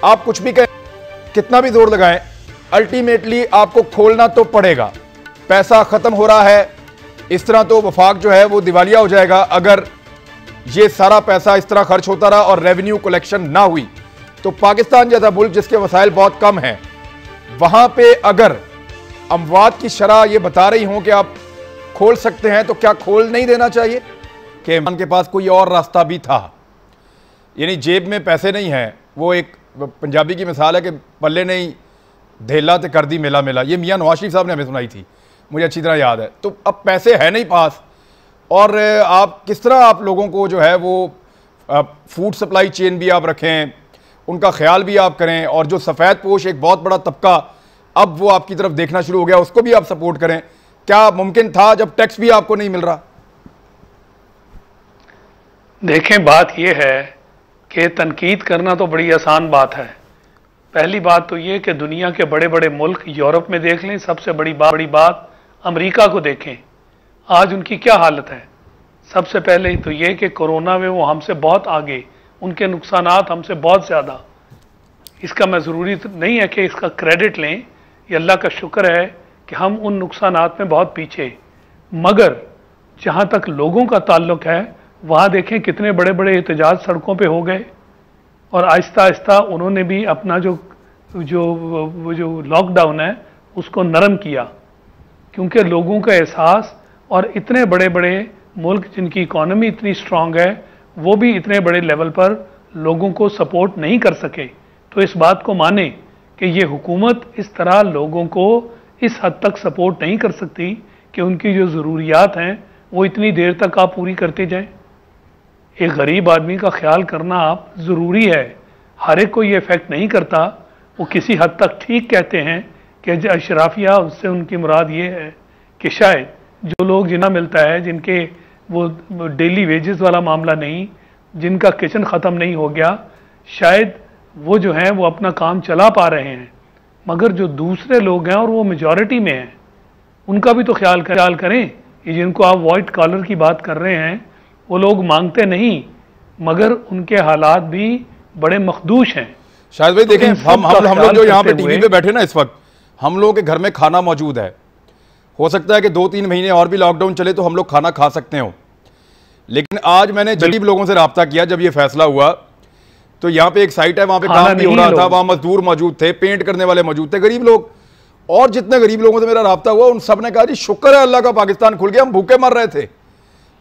आप कुछ भी कहें, कितना भी जोर लगाएं, अल्टीमेटली आपको खोलना तो पड़ेगा। पैसा खत्म हो रहा है, इस तरह तो वफाक जो है वो दिवालिया हो जाएगा अगर ये सारा पैसा इस तरह खर्च होता रहा और रेवेन्यू कलेक्शन ना हुई। तो पाकिस्तान जैसा मुल्क जिसके वसाइल बहुत कम हैं, वहां पे अगर अमवात की शरह ये बता रही हों कि आप खोल सकते हैं, तो क्या खोल नहीं देना चाहिए? कि उनके पास कोई और रास्ता भी था, यानी जेब में पैसे नहीं हैं। वो एक पंजाबी की मिसाल है कि पल्ले नहीं धेला तो कर दी मेला मेला, ये मियाँ नवाज शरीफ साहब ने हमें सुनाई थी, मुझे अच्छी तरह याद है। तो अब पैसे है नहीं पास, और आप किस तरह आप लोगों को जो है वो फूड सप्लाई चेन भी आप रखें, उनका ख्याल भी आप करें, और जो सफ़ेद पोश एक बहुत बड़ा तबका अब वो आपकी तरफ देखना शुरू हो गया, उसको भी आप सपोर्ट करें। क्या मुमकिन था जब टैक्स भी आपको नहीं मिल रहा? देखें, बात यह है कि तनकीद करना तो बड़ी आसान बात है। पहली बात तो ये कि दुनिया के बड़े बड़े मुल्क, यूरोप में देख लें, सबसे बड़ी बात अमेरिका को देखें, आज उनकी क्या हालत है। सबसे पहले तो ये कि कोरोना में वो हमसे बहुत आगे, उनके नुकसानात हमसे बहुत ज़्यादा। इसका मैं ज़रूरी तो नहीं है कि इसका क्रेडिट लें, ये अल्लाह का शुक्र है कि हम उन नुकसानात में बहुत पीछे। मगर जहाँ तक लोगों का ताल्लुक है, वहाँ देखें कितने बड़े बड़े एहतजाज सड़कों पे हो गए, और आहिस्ता आहिस्ता उन्होंने भी अपना जो लॉकडाउन है उसको नरम किया, क्योंकि लोगों का एहसास, और इतने बड़े बड़े मुल्क जिनकी इकॉनमी इतनी स्ट्रांग है, वो भी इतने बड़े लेवल पर लोगों को सपोर्ट नहीं कर सके। तो इस बात को माने कि ये हुकूमत इस तरह लोगों को इस हद तक सपोर्ट नहीं कर सकती कि उनकी जो ज़रूरियात हैं वो इतनी देर तक आप पूरी करते जाएं। एक गरीब आदमी का ख्याल करना आप ज़रूरी है, हर एक को ये इफ़ेक्ट नहीं करता। वो किसी हद तक ठीक कहते हैं कि अशराफिया, उससे उनकी मुराद ये है कि शायद जो लोग जिन्हें मिलता है, जिनके वो डेली वेजेस वाला मामला नहीं, जिनका किचन ख़त्म नहीं हो गया, शायद वो जो हैं वो अपना काम चला पा रहे हैं। मगर जो दूसरे लोग हैं और वो मेजॉरिटी में हैं, उनका भी तो ख्याल करें। ये जिनको आप वाइट कॉलर की बात कर रहे हैं, वो लोग मांगते नहीं, मगर उनके हालात भी बड़े मखदूश हैं। शायद भाई देखें, हम लोग जो यहाँ पे टीवी पे बैठे ना, इस वक्त हम लोगों के घर में खाना मौजूद है। हो सकता है कि 2-3 महीने और भी लॉकडाउन चले तो हम लोग खाना खा सकते हो। लेकिन आज मैंने गरीब लोगों से रब्ता किया जब ये फैसला हुआ, तो यहाँ पे एक साइट है, वहां पे काम भी हो रहा था, वहां मजदूर मौजूद थे, पेंट करने वाले मौजूद थे, गरीब लोग। और जितने गरीब लोगों से मेरा रब्ता हुआ, उन सब ने कहा जी शुक्र है अल्लाह का पाकिस्तान खुल गया, हम भूखे मर रहे थे।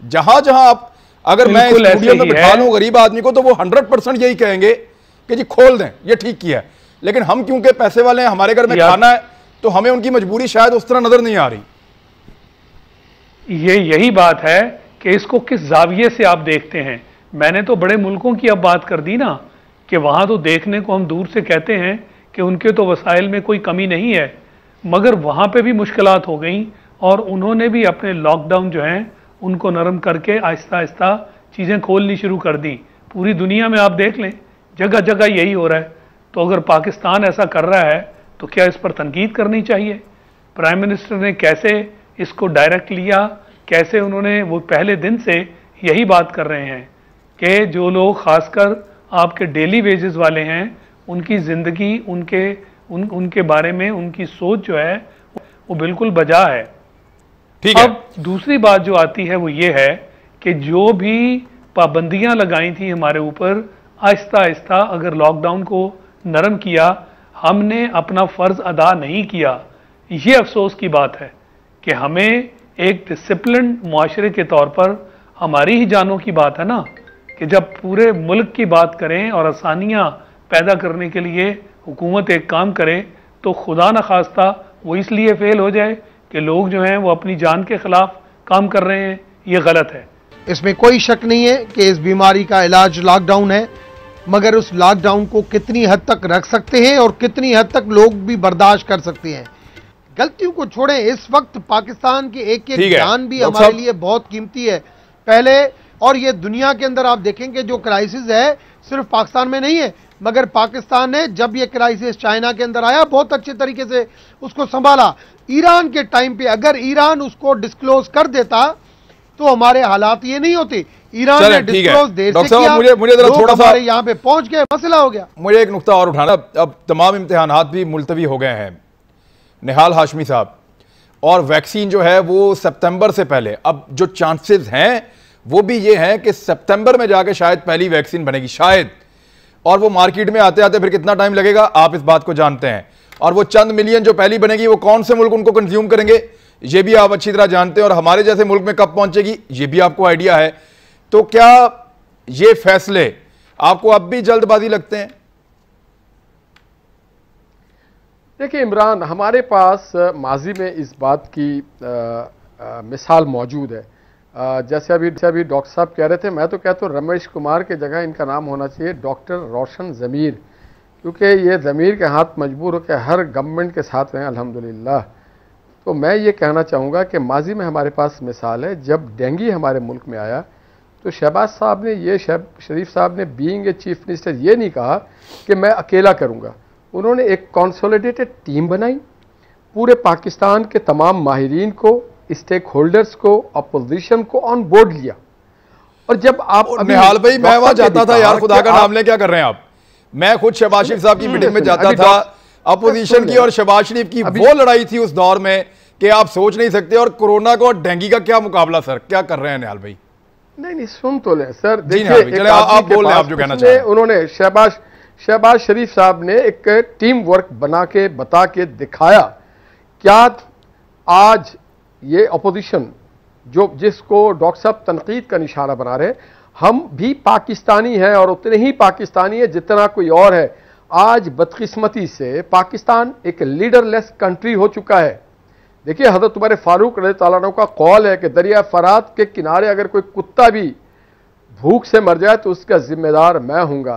जहां जहां आप, अगर मैं इस स्टूडियो में बिठा लूं गरीब आदमी को, तो वो 100% यही कहेंगे कि जी खोल दें, ये ठीक किया है। लेकिन हम क्योंकि पैसे वाले हैं, हमारे घर में खाना है, तो हमें उनकी मजबूरी शायद उस तरह नजर नहीं आ रही। यही बात है कि इसको किस जाविये से आप देखते हैं। मैंने तो बड़े मुल्कों की अब बात कर दी ना, कि वहां तो देखने को हम दूर से कहते हैं कि उनके तो वसाइल में कोई कमी नहीं है, मगर वहां पे भी मुश्किलात हो गई, और उन्होंने भी अपने लॉकडाउन जो हैं उनको नरम करके आहिस्ता आहिस्ता चीज़ें खोलनी शुरू कर दी। पूरी दुनिया में आप देख लें, जगह जगह यही हो रहा है। तो अगर पाकिस्तान ऐसा कर रहा है तो क्या इस पर तनकीद करनी चाहिए? प्राइम मिनिस्टर ने कैसे इसको डायरेक्ट लिया, कैसे उन्होंने, वो पहले दिन से यही बात कर रहे हैं कि जो लोग खासकर आपके डेली वेजेस वाले हैं, उनकी ज़िंदगी, उनके बारे में उनकी सोच जो है वो बिल्कुल बजा है। ठीक है। अब दूसरी बात जो आती है वो ये है कि जो भी पाबंदियां लगाई थी हमारे ऊपर, आहिस्ता आहिस्ता अगर लॉकडाउन को नरम किया, हमने अपना फ़र्ज़ अदा नहीं किया। ये अफसोस की बात है कि हमें एक डिसिप्लिन मुआशरे के तौर पर, हमारी ही जानों की बात है ना, कि जब पूरे मुल्क की बात करें और आसानियाँ पैदा करने के लिए हुकूमत एक काम करे, तो खुदा न खास्ता वो इसलिए फेल हो जाए कि लोग जो हैं वो अपनी जान के खिलाफ काम कर रहे हैं। ये गलत है। इसमें कोई शक नहीं है कि इस बीमारी का इलाज लॉकडाउन है, मगर उस लॉकडाउन को कितनी हद तक रख सकते हैं और कितनी हद तक लोग भी बर्दाश्त कर सकते हैं। गलतियों को छोड़ें, इस वक्त पाकिस्तान की एक एक जान भी हमारे लिए बहुत कीमती है पहले, और ये दुनिया के अंदर आप देखेंगे जो क्राइसिस है सिर्फ पाकिस्तान में नहीं है, मगर पाकिस्तान ने जब ये क्राइसिस चाइना के अंदर आया बहुत अच्छे तरीके से उसको संभाला। ईरान के टाइम पे अगर ईरान उसको डिस्क्लोज कर देता तो हमारे हालात ये नहीं होते। ईरान ने डिस्क्लोज देर से किया, मुझे जरा थोड़ा सा यहाँ पे पहुंच गए, मसला हो गया। मुझे एक नुक्ता और उठाना, अब तमाम इम्तिहानात भी मुलतवी हो गए हैं निहाल हाशमी साहब, और वैक्सीन जो है वो सितंबर से पहले, अब जो चांसेस हैं वो भी ये हैं कि सितंबर में जाके शायद पहली वैक्सीन बनेगी शायद, और वो मार्केट में आते आते फिर कितना टाइम लगेगा आप इस बात को जानते हैं, और वो चंद मिलियन जो पहली बनेगी वो कौन से मुल्क उनको कंज्यूम करेंगे ये भी आप अच्छी तरह जानते हैं, और हमारे जैसे मुल्क में कब पहुंचेगी ये भी आपको आइडिया है। तो क्या ये फैसले आपको अब भी जल्दबाजी लगते हैं? देखिए इमरान, हमारे पास माजी में इस बात की मिसाल मौजूद है। जैसे अभी डॉक्टर साहब कह रहे थे, मैं तो कहता हूँ रमेश कुमार के जगह इनका नाम होना चाहिए डॉक्टर रोशन ज़मीर, क्योंकि ये ज़मीर के हाथ मजबूर होकर हर गवर्नमेंट के साथ रहे अल्हम्दुलिल्लाह। तो मैं ये कहना चाहूँगा कि माजी में हमारे पास मिसाल है, जब डेंगू हमारे मुल्क में आया तो शहबाज साहब ने, ये शरीफ साहब ने बीइंग ए चीफ मिनिस्टर ये नहीं कहा कि मैं अकेला करूँगा, उन्होंने एक कंसोलिडेटेड टीम बनाई, पूरे पाकिस्तान के तमाम माहिरीन को, स्टेक होल्डर्स को, अपोजिशन को ऑन बोर्ड लिया। और जब आप निहाल भाई, मैं वहां जाता था यार, खुदा का नाम ले, क्या कर रहे हैं आप? मैं खुद शहबाज शरीफ साहब की मीटिंग में जाता था, अपोजिशन की और शहबाज शरीफ की वो लड़ाई थी उस दौर में कि आप सोच नहीं सकते, और कोरोना को और डेंगू का क्या मुकाबला सर, क्या कर रहे हैं निहाल भाई? नहीं सुन तो लें सर, देखिए आप बोल रहे हैं, आप जो कहना चाह रहे हैं। उन्होंने शहबाज शरीफ साहब ने एक टीम वर्क बना के बता के दिखाया। क्या आज ये अपोजिशन जिसको डॉक्टर साहब तनकीद का निशाना बना रहे, हम भी पाकिस्तानी हैं और उतने ही पाकिस्तानी है जितना कोई और है। आज बदकिस्मती से पाकिस्तान एक लीडरलेस कंट्री हो चुका है। देखिए हज़रत उमर फारूक रज़ी अल्लाह अन्हु का कौल है कि दरिया फरात के किनारे अगर कोई कुत्ता भी भूख से मर जाए तो उसका जिम्मेदार मैं हूंगा।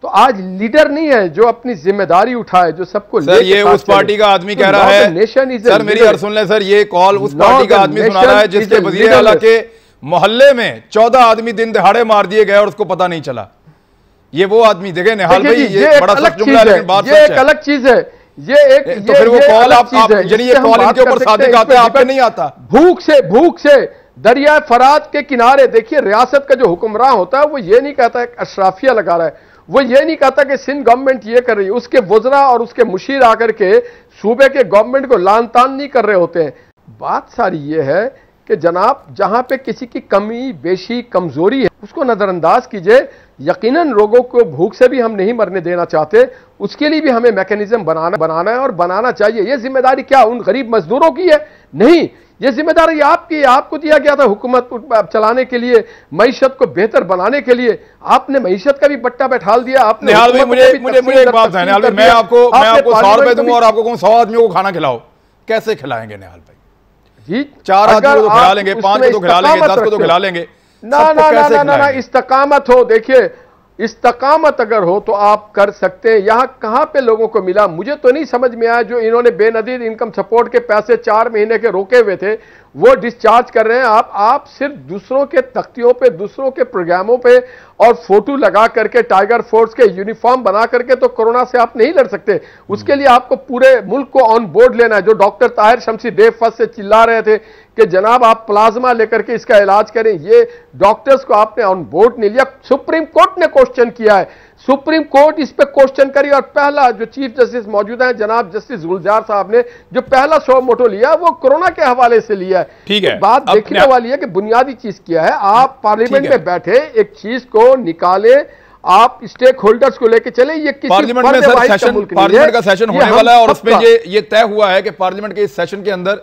तो आज लीडर नहीं है जो अपनी जिम्मेदारी उठाए, जो सबको सर ये उस पार्टी का आदमी कह रहा है सर, मेरी अर्ज सुन ले सर, ये कॉल उस पार्टी का आदमी सुना रहा है जिसके वज़ीर आला के मोहल्ले में 14 आदमी दिन दहाड़े मार दिए गए और उसको पता नहीं चला। ये वो आदमी, देखे निहाल भाई, ये बड़ा सच जुमला है लेकिन बात सच है। ये एक अलग चीज है, तो फिर वो कॉल आप यानी ये कॉल इनके ऊपर सादिक आता है, आप पे नहीं आता। भूख से दरिया फरात के किनारे, देखिए रियासत का जो हुक्मरान होता है वो ये नहीं कहता है अशराफिया लगा रहा है, वो ये नहीं कहता कि सिंध गवर्नमेंट ये कर रही है, उसके वज़रा और उसके मुशीर आकर के सूबे के गवर्नमेंट को लान तान नहीं कर रहे होते हैं। बात सारी ये है कि जनाब जहां पे किसी की कमी बेशी कमजोरी है उसको नजरअंदाज कीजिए। यकीनन लोगों को भूख से भी हम नहीं मरने देना चाहते, उसके लिए भी हमें मैकेनिज्म बनाना है और बनाना चाहिए। ये जिम्मेदारी क्या उन गरीब मजदूरों की है? नहीं, ये जिम्मेदारी आपकी, आपको दिया गया था हुकूमत चलाने के लिए, मईशत को बेहतर बनाने के लिए। आपने मईशत का भी बट्टा बैठा दिया। आपने मुझे एक बात है निहाल भाई, मैं आपको 100 रुपए दूंगा और आपको कहूं 100 आदमियों को खाना खिलाओ, कैसे खिलाएंगे निहाल भाई? जी 4 आदमियों को खिला लेंगे, 5 को तो खिला लेंगे, 10 को तो खिला लेंगे। ना, इस्तकामत हो, देखिए इस्तकामत अगर हो तो आप कर सकते हैं। यहां कहां पे लोगों को मिला, मुझे तो नहीं समझ में आया। जो इन्होंने बेनजीर इनकम सपोर्ट के पैसे 4 महीने के रोके हुए थे वो डिस्चार्ज कर रहे हैं। आप सिर्फ दूसरों के तख्तियों पे, दूसरों के प्रोग्रामों पे और फोटो लगा करके टाइगर फोर्स के यूनिफॉर्म बना करके तो कोरोना से आप नहीं लड़ सकते। उसके लिए आपको पूरे मुल्क को ऑन बोर्ड लेना है। जो डॉक्टर ताहिर शमसी देव फर्स्ट से चिल्ला रहे थे कि जनाब आप प्लाज्मा लेकर के इसका इलाज करें, ये डॉक्टर्स को आपने ऑन बोर्ड नहीं लिया। सुप्रीम कोर्ट ने क्वेश्चन किया है, सुप्रीम कोर्ट इस पे क्वेश्चन करी और पहला जो चीफ जस्टिस मौजूद है जनाब जस्टिस गुलजार साहब ने जो पहला शो मोटो लिया वो कोरोना के हवाले से लिया है। ठीक है, तो बात देखने वाली है कि बुनियादी चीज क्या है। आप पार्लियामेंट में बैठे एक चीज को निकाले, आप स्टेक होल्डर्स को लेके चले। ये किसी पार्लियामेंट में सर सेशन, पार्लियामेंट का सेशन होने वाला है और उसमें ये तय हुआ है कि पार्लियामेंट के इस सेशन के अंदर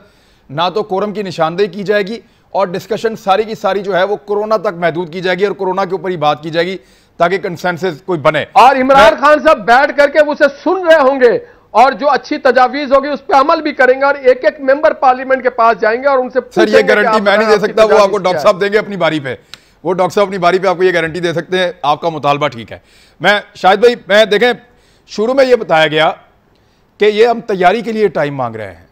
ना तो कोरम की निशानदेही की जाएगी और डिस्कशन सारी की सारी जो है वो कोरोना तक महदूद की जाएगी और कोरोना के ऊपर ही बात की जाएगी ताकि कंसेंसस कोई बने। और इमरान खान साहब बैठ करके उसे सुन रहे होंगे और जो अच्छी तजावीज होगी उस पर अमल भी करेंगे और एक एक मेंबर पार्लियामेंट के पास जाएंगे और उनसे सर ये गारंटी मैं नहीं दे सकता, वो आपको डॉक्टर साहब देंगे अपनी बारी पे। वो डॉक्टर साहब अपनी बारी पे आपको ये गारंटी दे सकते हैं। आपका मुतालबा ठीक है। मैं शायद भाई, मैं देखें शुरू में ये बताया गया कि ये हम तैयारी के लिए टाइम मांग रहे हैं,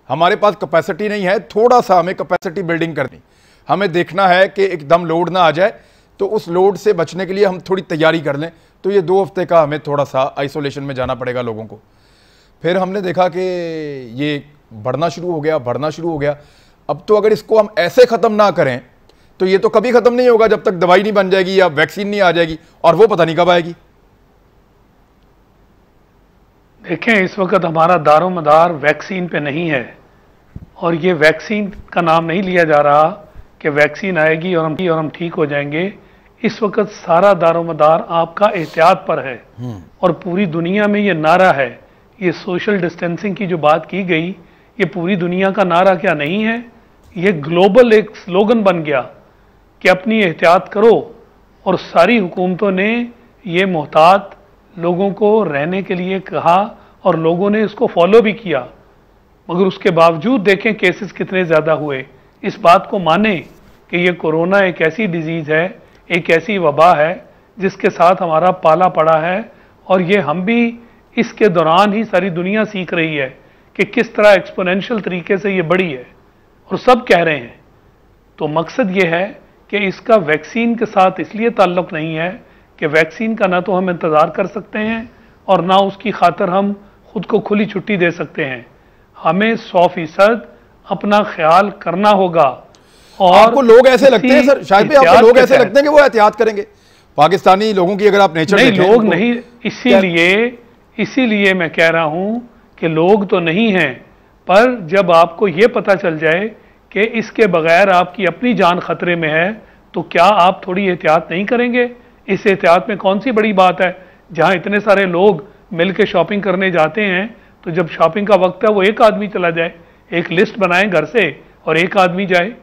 हमारे पास कैपेसिटी नहीं है, थोड़ा सा हमें कैपेसिटी बिल्डिंग करनी, हमें देखना है कि एकदम लोड ना आ जाए, तो उस लोड से बचने के लिए हम थोड़ी तैयारी कर लें। तो ये 2 हफ्ते का हमें थोड़ा सा आइसोलेशन में जाना पड़ेगा लोगों को। फिर हमने देखा कि ये बढ़ना शुरू हो गया। अब तो अगर इसको हम ऐसे ख़त्म ना करें तो ये तो कभी खत्म नहीं होगा जब तक दवाई नहीं बन जाएगी या वैक्सीन नहीं आ जाएगी, और वो पता नहीं कब आएगी। देखें, इस वक्त हमारा दारोमदार वैक्सीन पे नहीं है, और ये वैक्सीन का नाम नहीं लिया जा रहा कि वैक्सीन आएगी और हम ठीक हो जाएंगे। इस वक्त सारा दारोमदार आपका एहतियात पर है, और पूरी दुनिया में ये नारा है, ये सोशल डिस्टेंसिंग की जो बात की गई, ये पूरी दुनिया का नारा क्या नहीं है? ये ग्लोबल एक स्लोगन बन गया कि अपनी एहतियात करो, और सारी हुकूमतों ने ये मोहतात लोगों को रहने के लिए कहा और लोगों ने इसको फॉलो भी किया, मगर उसके बावजूद देखें केसेस कितने ज़्यादा हुए। इस बात को माने कि ये कोरोना एक ऐसी डिजीज़ है, एक ऐसी वबा है जिसके साथ हमारा पाला पड़ा है, और ये हम भी इसके दौरान ही सारी दुनिया सीख रही है कि किस तरह एक्सपोनेंशियल तरीके से ये बढ़ी है, और सब कह रहे हैं। तो मकसद ये है कि इसका वैक्सीन के साथ इसलिए ताल्लुक़ नहीं है कि वैक्सीन का ना तो हम इंतज़ार कर सकते हैं और ना उसकी खातर हम खुद को खुली छुट्टी दे सकते हैं। हमें 100% अपना ख्याल करना होगा। और आपको लोग ऐसे लगते हैं सर, शायद भी आपको लोग ऐसे लगते हैं कि वो एहतियात करेंगे, पाकिस्तानी लोगों की अगर आप नेचर नहीं, लोग नहीं, इसीलिए मैं कह रहा हूं कि लोग तो नहीं हैं, पर जब आपको ये पता चल जाए कि इसके बगैर आपकी अपनी जान खतरे में है, तो क्या आप थोड़ी एहतियात नहीं करेंगे? इस एहतियात में कौन सी बड़ी बात है? जहां इतने सारे लोग मिल के शॉपिंग करने जाते हैं, तो जब शॉपिंग का वक्त है वो एक आदमी चला जाए, एक लिस्ट बनाए घर से और एक आदमी जाए।